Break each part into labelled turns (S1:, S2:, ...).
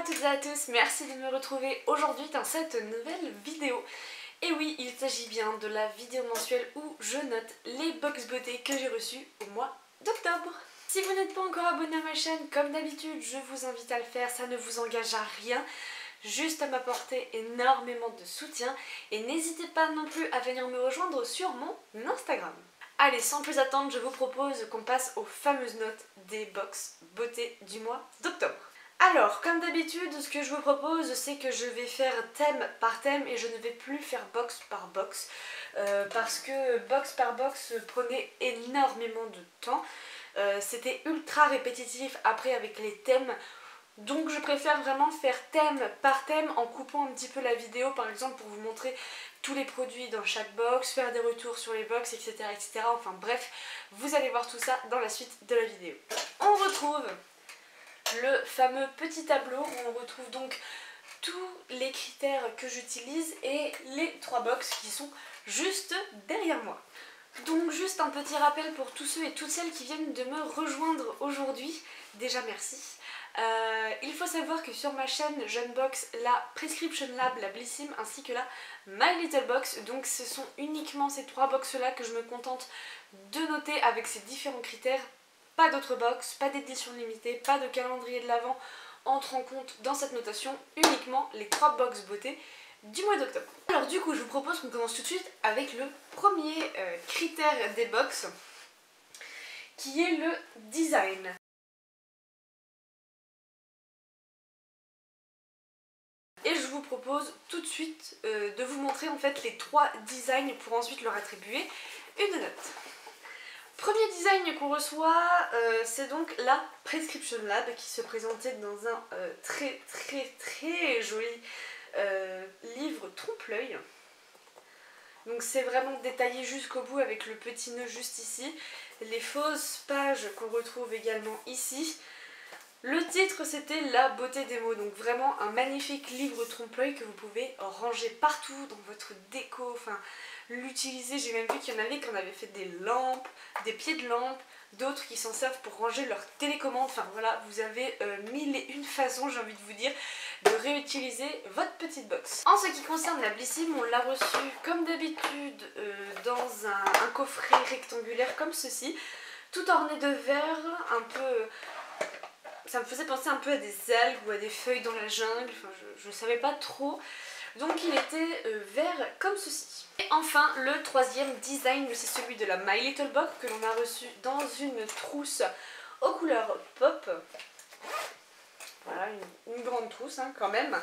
S1: toutes et à tous, merci de me retrouver aujourd'hui dans cette nouvelle vidéo. Et oui, il s'agit bien de la vidéo mensuelle où je note les box beauté que j'ai reçues au mois d'octobre. Si vous n'êtes pas encore abonné à ma chaîne, comme d'habitude, je vous invite à le faire, ça ne vous engage à rien. Juste à m'apporter énormément de soutien et n'hésitez pas non plus à venir me rejoindre sur mon Instagram. Allez, sans plus attendre, je vous propose qu'on passe aux fameuses notes des box beauté du mois d'octobre. Alors, comme d'habitude, ce que je vous propose, c'est que je vais faire thème par thème et je ne vais plus faire box par box parce que box par box prenait énormément de temps. C'était ultra répétitif après avec les thèmes. Donc je préfère vraiment faire thème par thème en coupant un petit peu la vidéo par exemple pour vous montrer tous les produits dans chaque box, faire des retours sur les box, etc. etc. Enfin bref, vous allez voir tout ça dans la suite de la vidéo. On retrouve le fameux petit tableau où on retrouve donc tous les critères que j'utilise et les 3 box qui sont juste derrière moi. Donc juste un petit rappel pour tous ceux et toutes celles qui viennent de me rejoindre aujourd'hui, déjà merci. Il faut savoir que sur ma chaîne j'unbox la Prescription Lab, la Blissim ainsi que la My Little Box. Donc ce sont uniquement ces 3 box là que je me contente de noter avec ces différents critères. Pas d'autres box, pas d'édition limitée, pas de calendrier de l'Avent entre en compte dans cette notation, uniquement les 3 box beauté du mois d'octobre. Alors du coup je vous propose qu'on commence tout de suite avec le premier critère des box qui est le design. Et je vous propose tout de suite de vous montrer en fait les 3 designs pour ensuite leur attribuer une note. Premier design qu'on reçoit, c'est donc la Prescription Lab qui se présentait dans un très joli livre trompe-l'œil. Donc c'est vraiment détaillé jusqu'au bout avec le petit nœud juste ici. Les fausses pages qu'on retrouve également ici. Le titre c'était La beauté des mots, donc vraiment un magnifique livre trompe-l'œil que vous pouvez ranger partout dans votre déco, enfin l'utiliser. J'ai même vu qu'il y en avait qui en avaient fait des lampes, des pieds de lampe, d'autres qui s'en servent pour ranger leur télécommande. Enfin voilà, vous avez 1001 façons, j'ai envie de vous dire, de réutiliser votre petite box. En ce qui concerne la Blissim, on l'a reçue comme d'habitude dans un coffret rectangulaire comme ceci, tout orné de vert, un peu... Ça me faisait penser un peu à des algues ou à des feuilles dans la jungle, enfin je ne savais pas trop. Donc il était vert comme ceci. Et enfin le troisième design, c'est celui de la My Little Box que l'on a reçu dans une trousse aux couleurs pop. Voilà, une grande trousse hein, quand même.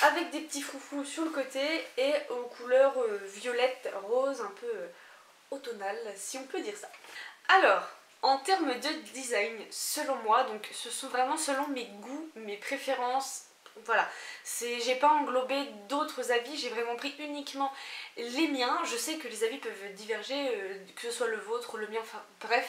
S1: Avec des petits froufrous sur le côté et aux couleurs violette, rose, un peu automnale si on peut dire ça. Alors... en termes de design, selon moi, donc ce sont vraiment selon mes goûts, mes préférences, voilà. J'ai pas englobé d'autres avis, j'ai vraiment pris uniquement les miens. Je sais que les avis peuvent diverger, que ce soit le vôtre, le mien, enfin bref.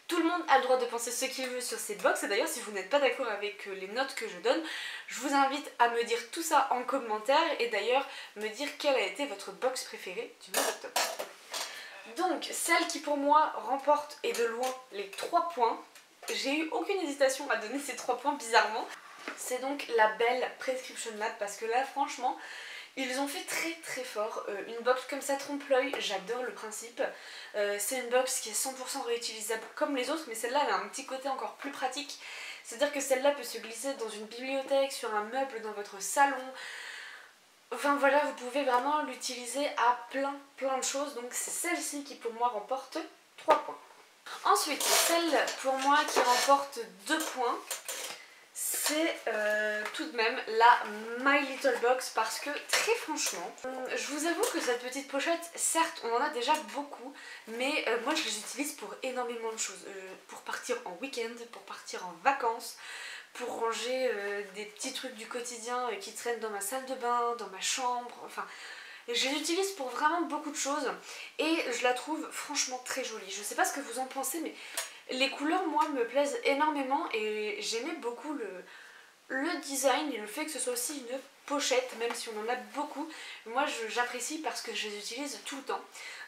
S1: Tout le monde a le droit de penser ce qu'il veut sur ces box, et d'ailleurs si vous n'êtes pas d'accord avec les notes que je donne, je vous invite à me dire tout ça en commentaire et d'ailleurs me dire quelle a été votre box préférée du mois d'octobre. Donc celle qui pour moi remporte et de loin les 3 points, j'ai eu aucune hésitation à donner ces 3 points bizarrement, c'est donc la belle Prescription Lab parce que là franchement ils ont fait très fort. Une box comme ça trompe-l'œil, j'adore le principe. C'est une box qui est 100% réutilisable comme les autres mais celle-là elle a un petit côté encore plus pratique, c'est-à-dire que celle-là peut se glisser dans une bibliothèque, sur un meuble dans votre salon. Enfin voilà, vous pouvez vraiment l'utiliser à plein de choses, donc c'est celle-ci qui pour moi remporte 3 points. Ensuite, celle pour moi qui remporte 2 points, c'est tout de même la My Little Box parce que très franchement, je vous avoue que cette petite pochette, certes on en a déjà beaucoup, mais moi je les utilise pour énormément de choses, pour partir en week-end, pour partir en vacances, pour ranger des petits trucs du quotidien qui traînent dans ma salle de bain, dans ma chambre, enfin je les utilise pour vraiment beaucoup de choses et je la trouve franchement très jolie. Je sais pas ce que vous en pensez mais les couleurs moi me plaisent énormément et j'aimais beaucoup le design et le fait que ce soit aussi une pochette, même si on en a beaucoup, moi j'apprécie parce que je les utilise tout le temps.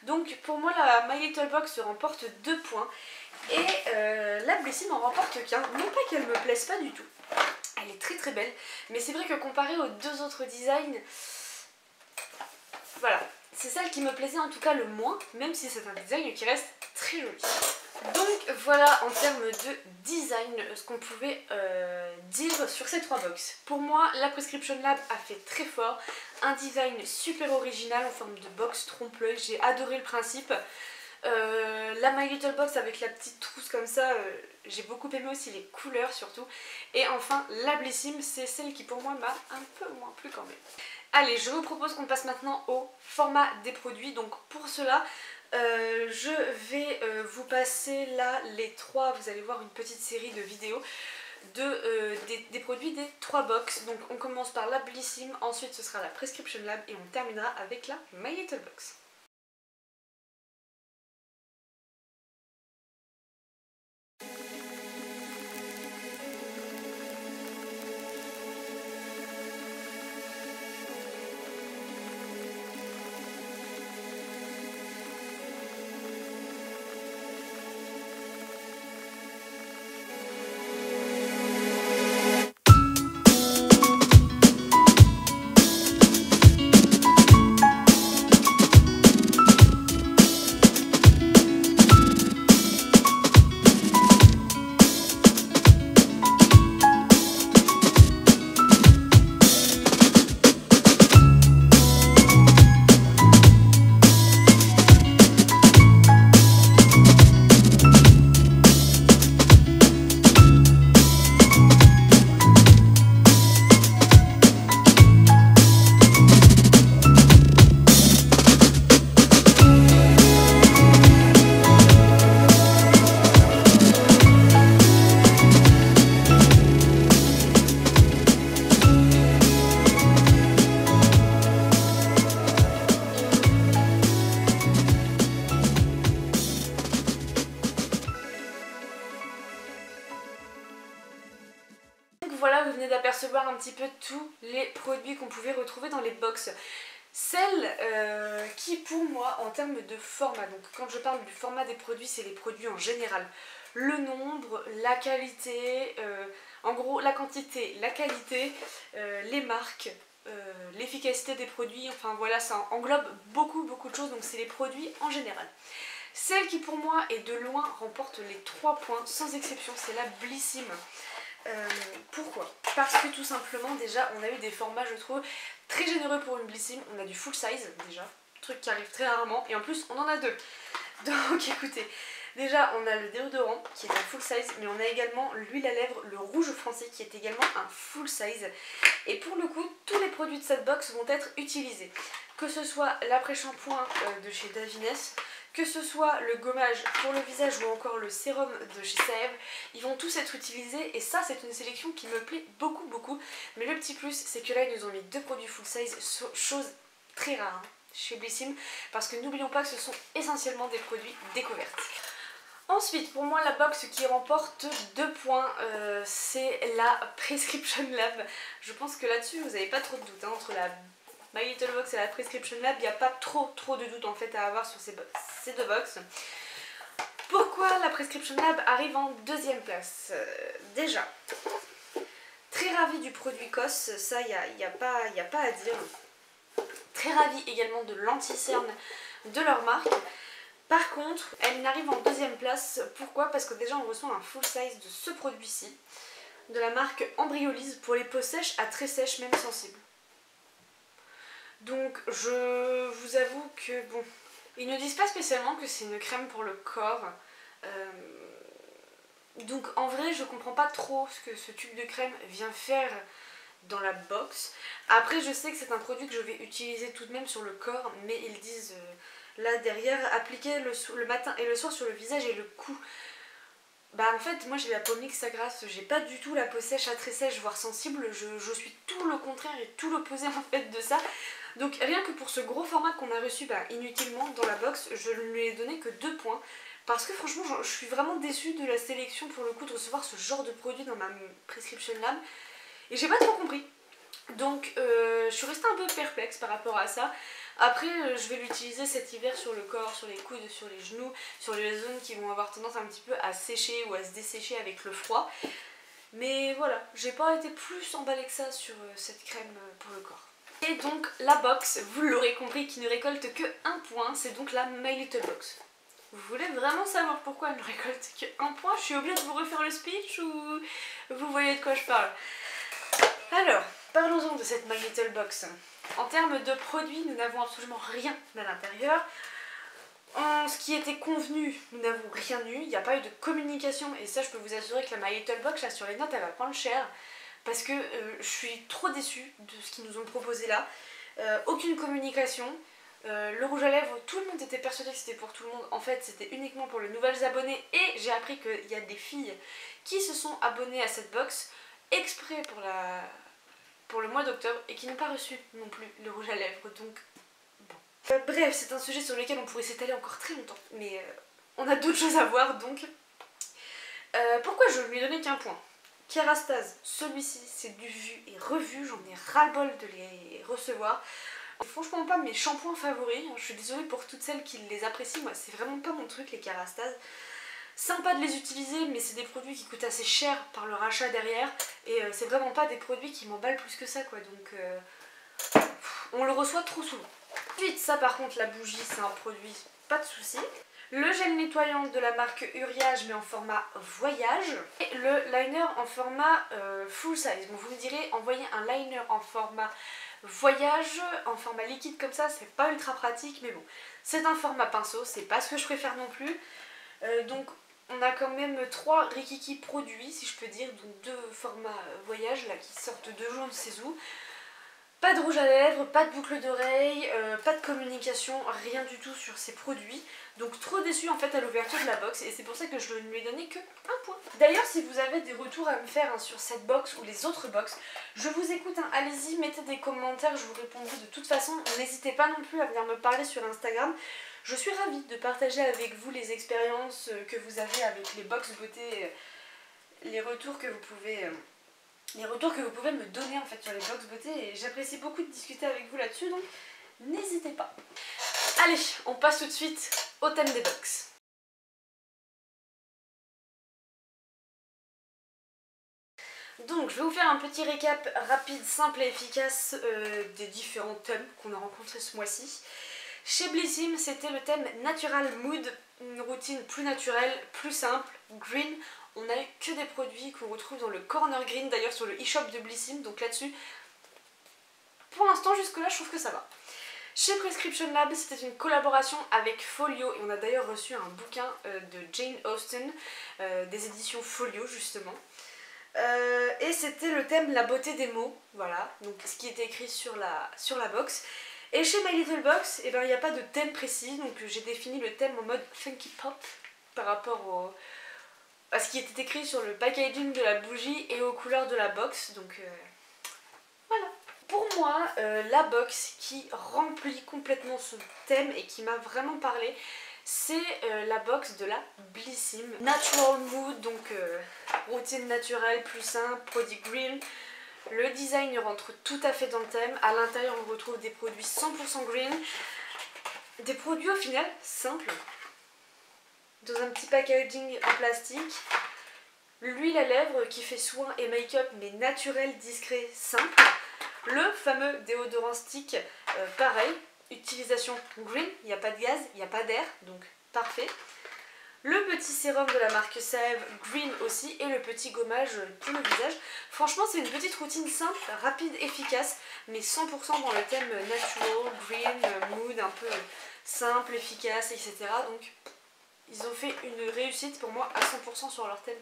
S1: Donc pour moi la My Little Box remporte 2 points et la Blissim en remporte qu'un. Non pas qu'elle me plaise pas du tout, Elle est très très belle, mais c'est vrai que comparée aux deux autres designs, voilà, c'est celle qui me plaisait en tout cas le moins, même si c'est un design qui reste très joli. Donc voilà en termes de design ce qu'on pouvait dire sur ces 3 box. Pour moi, la Prescription Lab a fait très fort, un design super original en forme de box trompe-l'œil, j'ai adoré le principe. La My Little Box avec la petite trousse comme ça, j'ai beaucoup aimé aussi les couleurs surtout. Et enfin la Blissim, c'est celle qui pour moi m'a un peu moins plu quand même. Allez, je vous propose qu'on passe maintenant au format des produits. Donc pour cela, je vais vous passer là les 3, vous allez voir une petite série de vidéos des produits des 3 box. Donc on commence par la Blissim, ensuite ce sera la Prescription Lab et on terminera avec la My Little Box. Voilà, vous venez d'apercevoir un petit peu tous les produits qu'on pouvait retrouver dans les box. Celle qui pour moi en termes de format, donc quand je parle du format des produits, c'est les produits en général. Le nombre, la qualité, en gros la quantité, la qualité, les marques, l'efficacité des produits, enfin voilà, ça englobe beaucoup de choses, donc c'est les produits en général. Celle qui pour moi et de loin remporte les 3 points sans exception, c'est la Blissim. Pourquoi? Parce que tout simplement déjà on a eu des formats je trouve très généreux pour une Blissim. On a du full size déjà, truc qui arrive très rarement, et en plus on en a 2. Donc écoutez, déjà on a le déodorant qui est un full size, mais on a également l'huile à lèvres, le rouge français qui est également un full size. Et pour le coup tous les produits de cette box vont être utilisés, que ce soit l'après-shampoing de chez Davines, que ce soit le gommage pour le visage ou encore le sérum de chez Saev, ils vont tous être utilisés et ça c'est une sélection qui me plaît beaucoup. Mais le petit plus c'est que là ils nous ont mis 2 produits full size, chose très rare hein, chez Blissim, parce que n'oublions pas que ce sont essentiellement des produits découvertes. Ensuite, pour moi la box qui remporte 2 points, c'est la Prescription Lab. Je pense que là-dessus vous n'avez pas trop de doute hein, entre la My Little Box et la Prescription Lab, il n'y a pas trop de doute en fait à avoir sur ces 2 box. Pourquoi la Prescription Lab arrive en 2e place? Déjà, très ravie du produit COS, ça il n'y a pas à dire. Très ravie également de l'anti-cerne de leur marque. Par contre, elle n'arrive en 2e place. Pourquoi? Parce que déjà on reçoit un full size de ce produit-ci, de la marque Embryolise, pour les peaux sèches à très sèches, même sensibles. Donc je vous avoue que bon, ils ne disent pas spécialement que c'est une crème pour le corps. Donc en vrai je comprends pas trop ce que ce tube de crème vient faire dans la box. Après je sais que c'est un produit que je vais utiliser tout de même sur le corps, mais ils disent là derrière appliquer le matin et le soir sur le visage et le cou. Bah en fait moi j'ai la peau mixte à grasse, j'ai pas du tout la peau sèche à très sèche voire sensible, je suis tout le contraire et tout l'opposé en fait de ça. Donc rien que pour ce gros format qu'on a reçu inutilement dans la box, je ne lui ai donné que 2 points. Parce que franchement je suis vraiment déçue de la sélection pour le coup de recevoir ce genre de produit dans ma Prescription Lab. Et j'ai pas trop compris. Donc je suis restée un peu perplexe par rapport à ça. Après je vais l'utiliser cet hiver sur le corps, sur les coudes, sur les genoux, sur les zones qui vont avoir tendance un petit peu à sécher ou à se dessécher avec le froid. Mais voilà, j'ai pas été plus emballée que ça sur cette crème pour le corps. Et donc la box, vous l'aurez compris, qui ne récolte que 1 point, c'est donc la My Little Box. Vous voulez vraiment savoir pourquoi elle ne récolte que 1 point? Je suis obligée de vous refaire le speech ou vous voyez de quoi je parle? Alors, parlons-en de cette My Little Box. En termes de produits, nous n'avons absolument rien à l'intérieur. En ce qui était convenu, nous n'avons rien eu, il n'y a pas eu de communication et ça je peux vous assurer que la My Little Box là sur les notes elle va prendre cher parce que je suis trop déçue de ce qu'ils nous ont proposé là. Aucune communication, le rouge à lèvres, tout le monde était persuadé que c'était pour tout le monde, en fait c'était uniquement pour les nouvelles abonnés et j'ai appris qu'il y a des filles qui se sont abonnées à cette box exprès pour le mois d'octobre et qui n'ont pas reçu non plus le rouge à lèvres donc... Bref, c'est un sujet sur lequel on pourrait s'étaler encore très longtemps, mais on a d'autres choses à voir donc. Pourquoi je lui ai donné qu'un point? Kerastase, celui-ci c'est du vu et revu, j'en ai ras-le-bol de les recevoir. Franchement pas mes shampoings favoris, je suis désolée pour toutes celles qui les apprécient, moi c'est vraiment pas mon truc les Kerastase. Sympa de les utiliser mais c'est des produits qui coûtent assez cher par leur achat derrière et c'est vraiment pas des produits qui m'emballent plus que ça quoi donc on le reçoit trop souvent. Ensuite, ça par contre, la bougie, c'est un produit, pas de souci. Le gel nettoyant de la marque Uriage, mais en format voyage. Et le liner en format full size. Bon, vous me direz, envoyer un liner en format voyage, en format liquide comme ça, c'est pas ultra pratique, mais bon. C'est un format pinceau, c'est pas ce que je préfère non plus. Donc, on a quand même 3 Rikiki produits, si je peux dire, donc 2 formats voyage, là, qui sortent de je ne sais où. Pas de rouge à lèvres, pas de boucle d'oreille, pas de communication, rien du tout sur ces produits. Donc trop déçue en fait à l'ouverture de la box et c'est pour ça que je ne lui ai donné que 1 point. D'ailleurs si vous avez des retours à me faire sur cette box ou les autres box, je vous écoute, allez-y, mettez des commentaires, je vous répondrai de toute façon. N'hésitez pas non plus à venir me parler sur Instagram. Je suis ravie de partager avec vous les expériences que vous avez avec les box beauté, les retours que vous pouvez... me donner en fait sur les box beauté et j'apprécie beaucoup de discuter avec vous là-dessus donc n'hésitez pas. Allez, on passe tout de suite au thème des box. Donc je vais vous faire un petit récap rapide, simple et efficace des différents thèmes qu'on a rencontrés ce mois-ci. Chez Blissim, c'était le thème Natural Mood, une routine plus naturelle, plus simple, green. On n'a eu que des produits qu'on retrouve dans le Corner Green, d'ailleurs sur le e-shop de Blissim, donc là-dessus, pour l'instant jusque là je trouve que ça va. Chez Prescription Lab, c'était une collaboration avec Folio, et on a d'ailleurs reçu un bouquin de Jane Austen, des éditions Folio justement. Et c'était le thème La beauté des mots, voilà, donc ce qui était écrit sur la box. Et chez My Little Box, il n'y a pas de thème précis, donc j'ai défini le thème en mode funky pop par rapport à ce qui était écrit sur le packaging de la bougie et aux couleurs de la box, donc voilà. Pour moi, la box qui remplit complètement ce thème et qui m'a vraiment parlé, c'est la box de la Blissim. Natural Mood, donc routine naturelle, plus simple, produit green. Le design rentre tout à fait dans le thème. À l'intérieur, on retrouve des produits 100% green. Des produits au final simples. Dans un petit packaging en plastique. L'huile à lèvres qui fait soin et make-up mais naturel, discret, simple. Le fameux déodorant stick, pareil, utilisation green, il n'y a pas de gaz, il n'y a pas d'air, donc parfait. Le petit sérum de la marque Save, green aussi, et le petit gommage pour le visage. Franchement c'est une petite routine simple, rapide, efficace, mais 100% dans le thème natural, green, mood, un peu simple, efficace, etc. Donc ils ont fait une réussite pour moi à 100% sur leur thème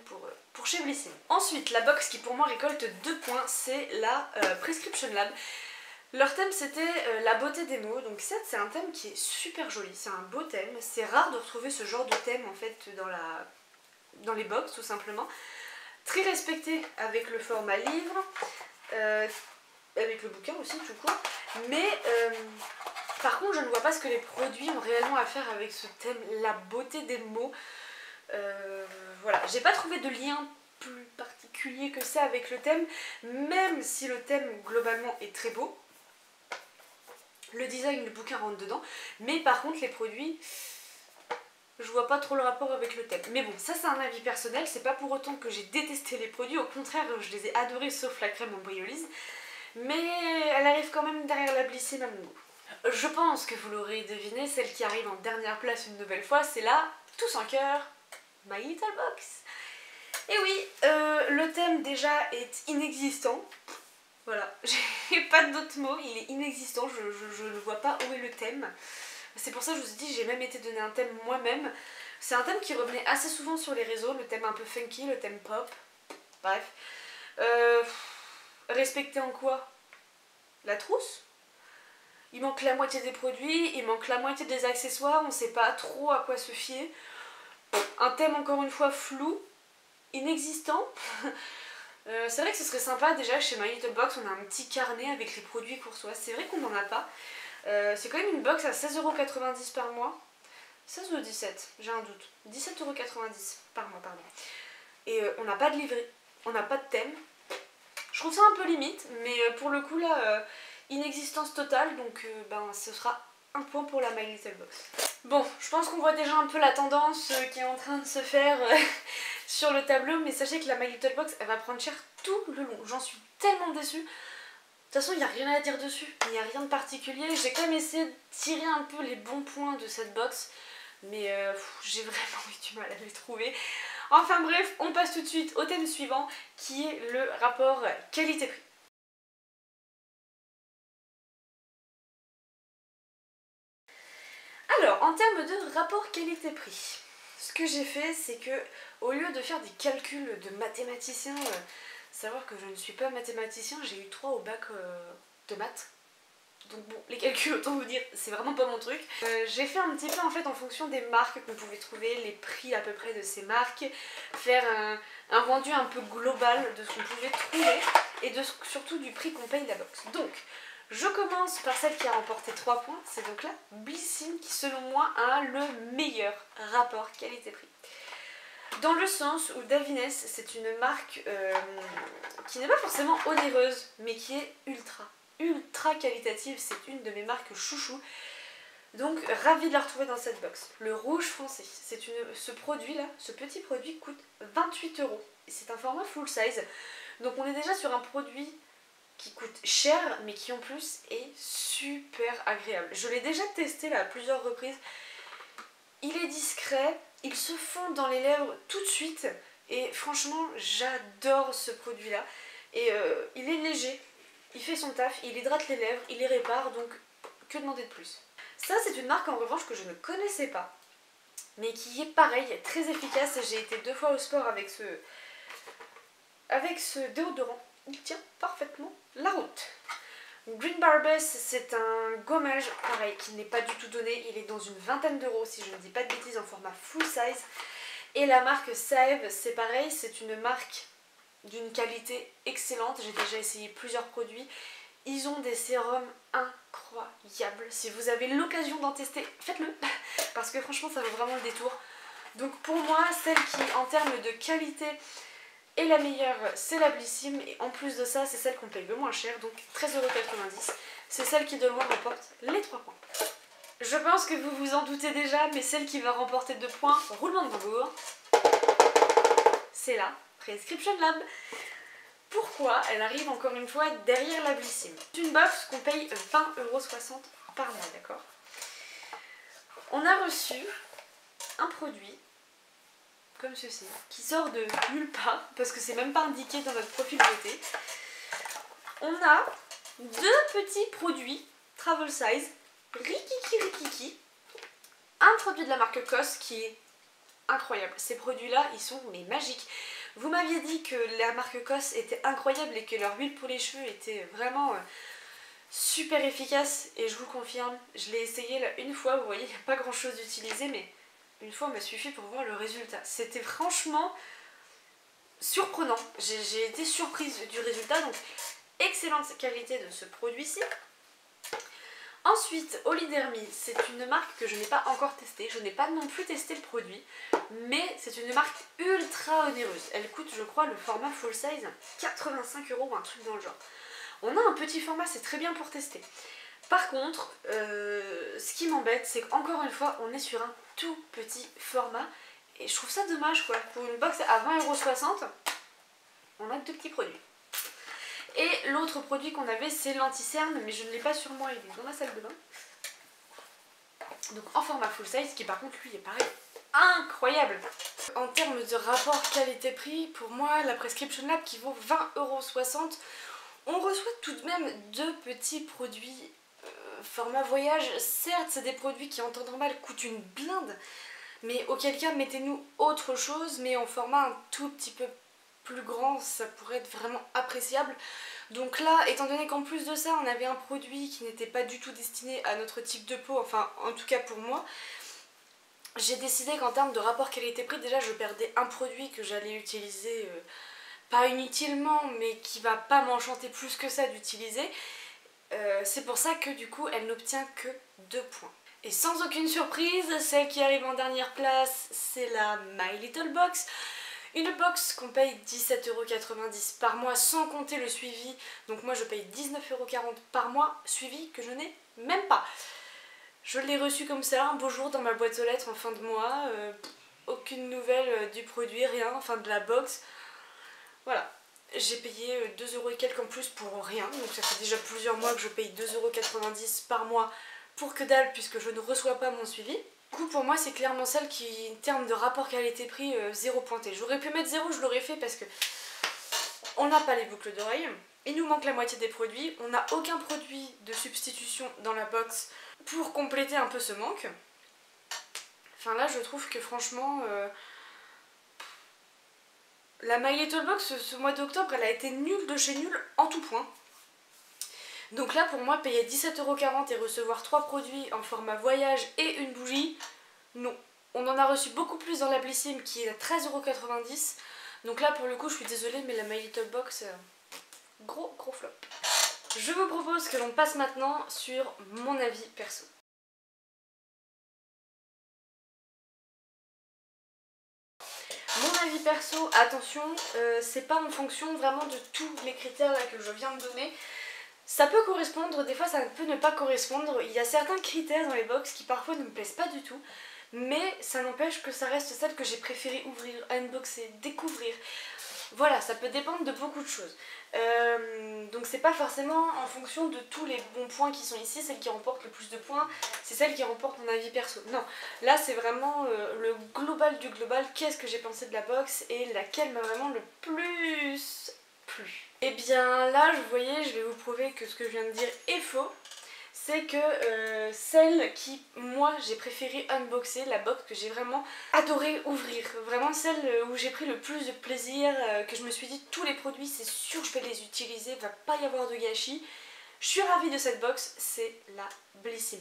S1: pour chez Blissim. Ensuite, la box qui pour moi récolte 2 points, c'est la Prescription Lab. Leur thème c'était la beauté des mots, donc certes c'est un thème qui est super joli, c'est un beau thème. C'est rare de retrouver ce genre de thème en fait dans les box tout simplement. Très respecté avec le format livre, avec le bouquin aussi tout court, mais... par contre, je ne vois pas ce que les produits ont réellement à faire avec ce thème, la beauté des mots. Voilà, j'ai pas trouvé de lien plus particulier que ça avec le thème, même si le thème globalement est très beau. Le design du bouquin rentre dedans, mais par contre les produits, je vois pas trop le rapport avec le thème. Mais bon, ça c'est un avis personnel, c'est pas pour autant que j'ai détesté les produits, au contraire je les ai adorés sauf la crème en briolis. Mais elle arrive quand même derrière la Blissim à mon goût. Je pense que vous l'aurez deviné, celle qui arrive en dernière place une nouvelle fois, c'est là, tous en cœur, My Little Box. Et oui, le thème déjà est inexistant. Voilà, j'ai pas d'autres mots, il est inexistant, je ne vois pas où est le thème. C'est pour ça que je vous ai dit, j'ai même été donner un thème moi-même. C'est un thème qui revenait assez souvent sur les réseaux, le thème un peu funky, le thème pop. Bref. Respecter en quoi? La trousse? Il manque la moitié des produits, il manque la moitié des accessoires, on sait pas trop à quoi se fier. Un thème encore une fois flou, inexistant. C'est vrai que ce serait sympa déjà chez My Little Box, on a un petit carnet avec les produits qu'on reçoit. C'est vrai qu'on n'en a pas. C'est quand même une box à 16,90€ par mois. 16 ou 17, j'ai un doute. 17,90€ par mois, pardon. Et on n'a pas de livret, on n'a pas de thème. Je trouve ça un peu limite, mais pour le coup là, inexistence totale, donc ben, ce sera un point pour la My Little Box. Bon, je pense qu'on voit déjà un peu la tendance qui est en train de se faire sur le tableau, mais sachez que la My Little Box, elle va prendre cher tout le long. J'en suis tellement déçue. De toute façon, il n'y a rien à dire dessus, il n'y a rien de particulier. J'ai quand même essayé de tirer un peu les bons points de cette box, mais j'ai vraiment eu du mal à les trouver. Enfin bref, on passe tout de suite au thème suivant, qui est le rapport qualité-prix. Alors, en termes de rapport qualité-prix, ce que j'ai fait, c'est que au lieu de faire des calculs de mathématicien, savoir que je ne suis pas mathématicien, j'ai eu 3 au bac de maths. Donc bon, les calculs, autant vous dire, c'est vraiment pas mon truc. J'ai fait un petit peu en fait en fonction des marques qu'on pouvait trouver, les prix à peu près de ces marques, faire un rendu un peu global de ce qu'on pouvait trouver et surtout du prix qu'on paye la box. Donc, je commence par celle qui a remporté 3 points, c'est donc là Blissim qui selon moi a le meilleur rapport qualité-prix. Dans le sens où Davines, c'est une marque qui n'est pas forcément onéreuse, mais qui est ultra qualitative, c'est une de mes marques chouchou. Donc ravie de la retrouver dans cette box. Le rouge foncé, ce produit là, ce petit produit coûte 28€. C'est un format full size, donc on est déjà sur un produit qui coûte cher, mais qui en plus est super agréable. Je l'ai déjà testé là à plusieurs reprises. Il est discret, il se fond dans les lèvres tout de suite, et franchement j'adore ce produit là. Et il est léger, il fait son taf, il hydrate les lèvres, il les répare, donc que demander de plus? Ça c'est une marque en revanche que je ne connaissais pas, mais qui est pareil, très efficace. J'ai été 2 fois au sport avec ce déodorant, il tient parfaitement la route. Green Barbus, c'est un gommage, pareil, qui n'est pas du tout donné, il est dans une vingtaine d'euros si je ne dis pas de bêtises, en format full size. Et la marque Save, c'est pareil, c'est une marque d'une qualité excellente, j'ai déjà essayé plusieurs produits. Ils ont des sérums incroyables, si vous avez l'occasion d'en tester, faites-le, parce que franchement ça vaut vraiment le détour. Donc pour moi, celle qui en termes de qualité est la meilleure, c'est la Blissim, et en plus de ça, c'est celle qu'on paye le moins cher, donc 13,90€. C'est celle qui de loin remporte les 3 points. Je pense que vous vous en doutez déjà, mais celle qui va remporter 2 points, roulement de tambour, c'est la Prescription Lab. Pourquoi elle arrive encore une fois derrière la Blissim? C'est une box qu'on paye 20,60€ par mois, d'accord? On a reçu un produit comme ceci, qui sort de nulle part, parce que c'est même pas indiqué dans notre profil beauté. On a 2 petits produits travel size, rikiki, un produit de la marque COS qui est incroyable. Ces produits-là, ils sont mais magiques. Vous m'aviez dit que la marque COS était incroyable et que leur huile pour les cheveux était vraiment super efficace, et je vous confirme, je l'ai essayé là une fois, vous voyez, il n'y a pas grand chose d'utilisé, mais une fois m'a suffi pour voir le résultat. C'était franchement surprenant, j'ai été surprise du résultat, donc excellente qualité de ce produit-ci. Ensuite, Olidermy, c'est une marque que je n'ai pas encore testée, je n'ai pas non plus testé le produit, mais c'est une marque ultra onéreuse. Elle coûte, je crois, le format full size 85€ ou un truc dans le genre. On a un petit format, c'est très bien pour tester. Par contre, ce qui m'embête, c'est qu'encore une fois, on est sur un tout petit format. Et je trouve ça dommage quoi. Pour une box à 20,60 €, on a deux petits produits. Et l'autre produit qu'on avait, c'est l'anti-cerne, mais je ne l'ai pas sur moi, il est dans ma salle de bain. Donc en format full size, qui par contre lui est pareil, incroyable. En termes de rapport qualité-prix, pour moi la Prescription Lab qui vaut 20,60 €, on reçoit tout de même deux petits produits format voyage. Certes c'est des produits qui en temps normal coûtent une blinde, mais auquel cas mettez-nous autre chose, mais en format un tout petit peu plus grand, ça pourrait être vraiment appréciable. Donc là, étant donné qu'en plus de ça on avait un produit qui n'était pas du tout destiné à notre type de peau, enfin en tout cas pour moi, j'ai décidé qu'en termes de rapport qualité-prix, déjà je perdais un produit que j'allais utiliser pas inutilement, mais qui va pas m'enchanter plus que ça d'utiliser. C'est pour ça que du coup elle n'obtient que 2 points. Et sans aucune surprise, celle qui arrive en dernière place, c'est la My Little Box. Une box qu'on paye 17,90 € par mois sans compter le suivi. Donc moi je paye 19,40 € par mois, suivi que je n'ai même pas. Je l'ai reçu comme ça, un beau jour dans ma boîte aux lettres en fin de mois. Aucune nouvelle du produit, rien, enfin de la box. Voilà. J'ai payé 2 € et quelques en plus pour rien. Donc ça fait déjà plusieurs mois que je paye 2,90 € par mois pour que dalle puisque je ne reçois pas mon suivi. Du coup pour moi c'est clairement celle qui, en termes de rapport qualité-prix, 0 pointé. J'aurais pu mettre 0, je l'aurais fait parce que on n'a pas les boucles d'oreilles, il nous manque la moitié des produits, on n'a aucun produit de substitution dans la box pour compléter un peu ce manque. Enfin là je trouve que franchement la My Little Box ce mois d'octobre elle a été nulle de chez nulle en tout point. Donc là pour moi payer 17,40 € et recevoir 3 produits en format voyage et une bougie, non. On en a reçu beaucoup plus dans la Blissim qui est à 13,90 €. Donc là pour le coup je suis désolée mais la My Little Box, gros flop. Je vous propose que l'on passe maintenant sur mon avis perso. Mon avis perso, attention, c'est pas en fonction vraiment de tous les critères là que je viens de donner. Ça peut correspondre, des fois ça peut ne pas correspondre. Il y a certains critères dans les box qui parfois ne me plaisent pas du tout. Mais ça n'empêche que ça reste celle que j'ai préféré ouvrir, unboxer, découvrir. Voilà, ça peut dépendre de beaucoup de choses. Donc c'est pas forcément en fonction de tous les bons points qui sont ici, celle qui remporte le plus de points, c'est celle qui remporte mon avis perso. Non, là c'est vraiment le global du global, qu'est-ce que j'ai pensé de la box et laquelle m'a vraiment le plus plu. Et bien là, vous voyez, je vais vous prouver que ce que je viens de dire est faux. C'est que celle qui, moi, j'ai préféré unboxer, la box que j'ai vraiment adoré ouvrir. Vraiment celle où j'ai pris le plus de plaisir, que je me suis dit tous les produits, c'est sûr je vais les utiliser, il va pas y avoir de gâchis. Je suis ravie de cette box, c'est la Blissim.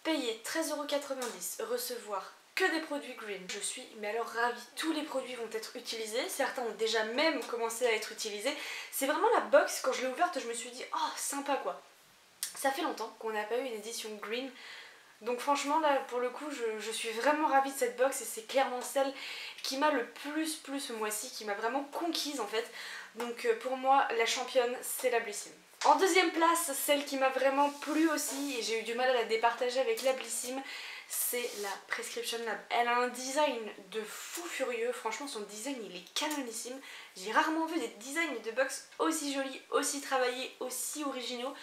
S1: Payer 13,90 €, recevoir que des produits green. Je suis mais alors ravie, tous les produits vont être utilisés, certains ont déjà même commencé à être utilisés. C'est vraiment la box, quand je l'ai ouverte je me suis dit oh sympa quoi. Ça fait longtemps qu'on n'a pas eu une édition green, donc franchement là pour le coup je suis vraiment ravie de cette box et c'est clairement celle qui m'a le plus plu ce mois-ci, qui m'a vraiment conquise en fait. Donc pour moi la championne c'est la Blissim. En deuxième place, celle qui m'a vraiment plu aussi et j'ai eu du mal à la départager avec la Blissim, c'est la Prescription Lab. Elle a un design de fou furieux, franchement son design il est canonissime. J'ai rarement vu des designs de box aussi jolis, aussi travaillés, aussi originaux.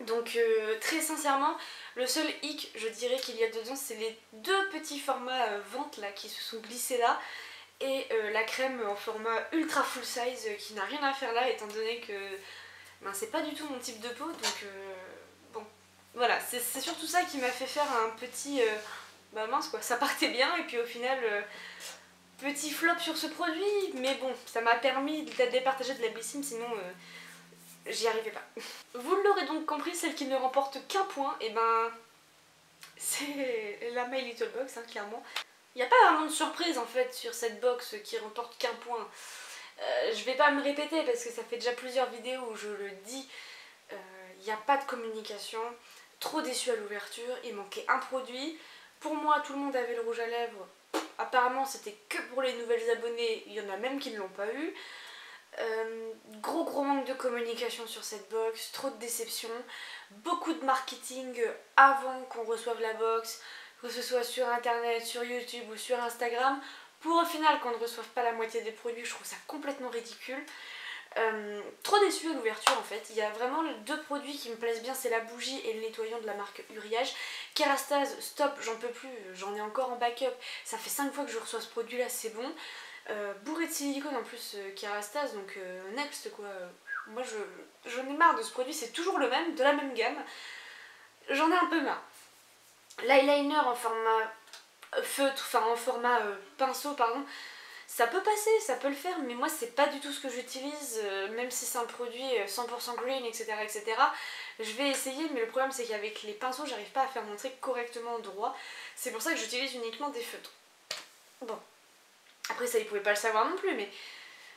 S1: Donc très sincèrement, le seul hic je dirais qu'il y a dedans c'est les deux petits formats vente là qui se sont glissés là. Et la crème en format ultra full size qui n'a rien à faire là étant donné que ben, c'est pas du tout mon type de peau. Donc bon voilà, c'est surtout ça qui m'a fait faire un petit bah mince quoi, ça partait bien et puis au final petit flop sur ce produit. Mais bon, ça m'a permis de la départager de la Blissim, sinon j'y arrivais pas. Vous l'aurez donc compris, celle qui ne remporte qu'un point, et ben c'est la My Little Box hein, clairement. Il n'y a pas vraiment de surprise en fait sur cette box qui remporte qu'un point. Je vais pas me répéter parce que ça fait déjà plusieurs vidéos où je le dis. Il n'y a pas de communication, trop déçue à l'ouverture, il manquait un produit. Pour moi tout le monde avait le rouge à lèvres, apparemment c'était que pour les nouvelles abonnées, il y en a même qui ne l'ont pas eu. Gros manque de communication sur cette box, trop de déception, beaucoup de marketing avant qu'on reçoive la box. que ce soit sur internet, sur YouTube ou sur Instagram, pour au final qu'on ne reçoive pas la moitié des produits. Je trouve ça complètement ridicule. Trop déçue à l'ouverture en fait. Il y a vraiment deux produits qui me plaisent bien, c'est la bougie et le nettoyant de la marque Uriage. Kerastase, stop, j'en peux plus, j'en ai encore en backup. Ça fait 5 fois que je reçois ce produit là, c'est bon. Bourré de silicone en plus, Kerastase, donc next quoi. Moi j'en ai marre de ce produit, c'est toujours le même, de la même gamme. J'en ai un peu marre. L'eyeliner en format feutre, enfin en format pinceau pardon, ça peut passer, ça peut le faire, mais moi c'est pas du tout ce que j'utilise, même si c'est un produit 100% green, etc., etc. Je vais essayer, mais le problème c'est qu'avec les pinceaux j'arrive pas à faire mon trait correctement droit. C'est pour ça que j'utilise uniquement des feutres. Bon, après ça ils pouvaient pas le savoir non plus, mais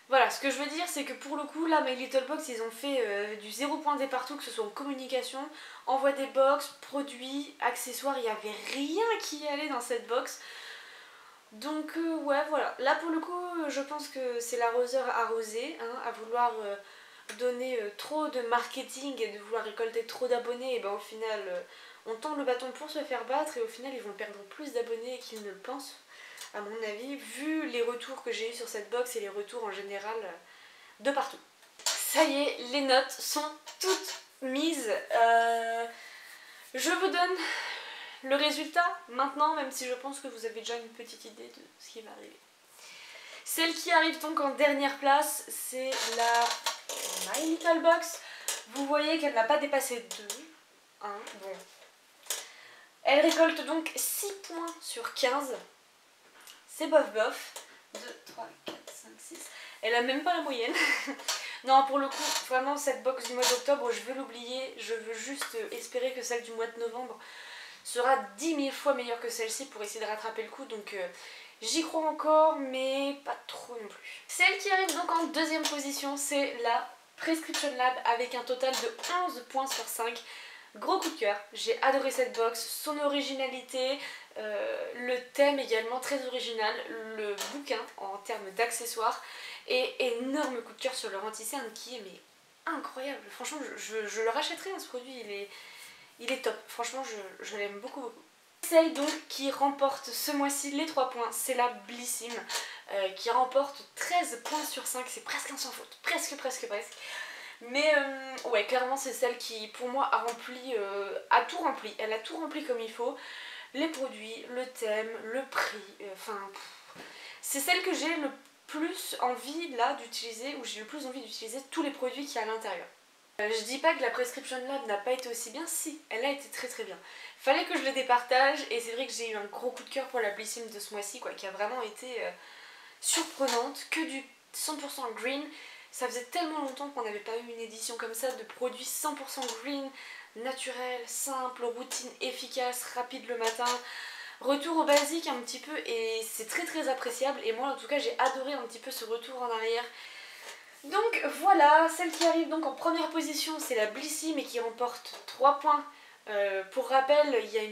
S1: voilà, ce que je veux dire c'est que pour le coup là My Little Box ils ont fait du 0 point de partout, que ce soit en communication, envoi des box, produits, accessoires, il y avait rien qui allait dans cette box. Donc ouais voilà, là pour le coup je pense que c'est l'arroseur arrosé, hein, à vouloir donner trop de marketing et de vouloir récolter trop d'abonnés, et ben au final on tend le bâton pour se faire battre et au final ils vont perdre plus d'abonnés qu'ils ne le pensent, à mon avis, vu les retours que j'ai eu sur cette box et les retours en général de partout. Ça y est, les notes sont toutes mises. Je vous donne le résultat maintenant, même si je pense que vous avez déjà une petite idée de ce qui va arriver. Celle qui arrive donc en dernière place, c'est la My Little Box. Vous voyez qu'elle n'a pas dépassé 2. Hein, bon. Elle récolte donc 6 points sur 15. C'est bof bof. 2, 3, 4, 5, 6. Elle a même pas la moyenne. Non, pour le coup, vraiment cette box du mois d'octobre, je veux l'oublier. Je veux juste espérer que celle du mois de novembre sera 10 000 fois meilleure que celle-ci pour essayer de rattraper le coup, donc j'y crois encore, mais pas trop non plus. Celle qui arrive donc en deuxième position, c'est la Prescription Lab avec un total de 11 points sur 5. Gros coup de cœur, j'ai adoré cette box, son originalité, le thème également très original, le bouquin en termes d'accessoires, et énorme coup de cœur sur leur anti-cerne qui est mais incroyable. Franchement, je le rachèterai ce produit, il est top, franchement je l'aime beaucoup beaucoup. Celle donc qui remporte ce mois-ci les 3 points, c'est la Blissim, qui remporte 13 points sur 5, c'est presque un sans faute, presque. Mais ouais, clairement c'est celle qui pour moi a rempli, a tout rempli, elle a tout rempli comme il faut. Les produits, le thème, le prix, enfin c'est celle que j'ai le plus envie là d'utiliser, où j'ai le plus envie d'utiliser tous les produits qu'il y a à l'intérieur. Je dis pas que la Prescription Lab n'a pas été aussi bien, si, elle a été très bien. Fallait que je le départage et c'est vrai que j'ai eu un gros coup de cœur pour la Blissim de ce mois-ci, quoi, qui a vraiment été surprenante, que du 100% green. Ça faisait tellement longtemps qu'on n'avait pas eu une édition comme ça de produits 100% green, naturel, simple, routine efficace, rapide le matin. Retour au basique un petit peu et c'est très appréciable et moi en tout cas j'ai adoré un petit peu ce retour en arrière. Donc voilà, celle qui arrive donc en première position c'est la Blissim et qui remporte 3 points. Pour rappel, il y a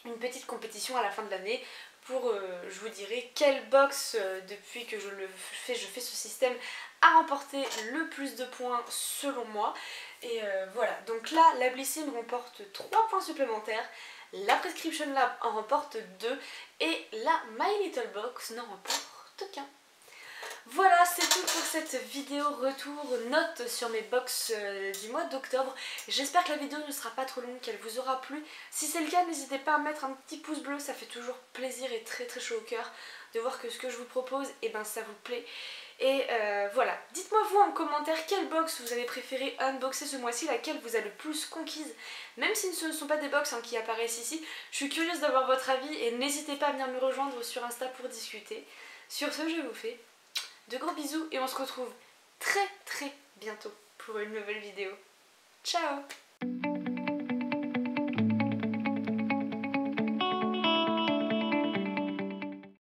S1: une petite compétition à la fin de l'année pour, je vous dirai, quelle box, depuis que je fais ce système, a remporté le plus de points selon moi. Et voilà, donc là la Blissim remporte 3 points supplémentaires, la Prescription Lab en remporte 2 et la My Little Box n'en remporte qu'un. Voilà, c'est tout pour cette vidéo retour note sur mes box du mois d'octobre. J'espère que la vidéo ne sera pas trop longue, qu'elle vous aura plu. Si c'est le cas, n'hésitez pas à mettre un petit pouce bleu, ça fait toujours plaisir et très chaud au cœur de voir que ce que je vous propose, et ben ça vous plaît. Et voilà, dites-moi vous en commentaire quelle box vous avez préféré unboxer ce mois-ci, laquelle vous a le plus conquise. Même si ce ne sont pas des box qui apparaissent ici, je suis curieuse d'avoir votre avis et n'hésitez pas à venir me rejoindre sur Insta pour discuter. Sur ce, je vous fais de gros bisous et on se retrouve très bientôt pour une nouvelle vidéo. Ciao!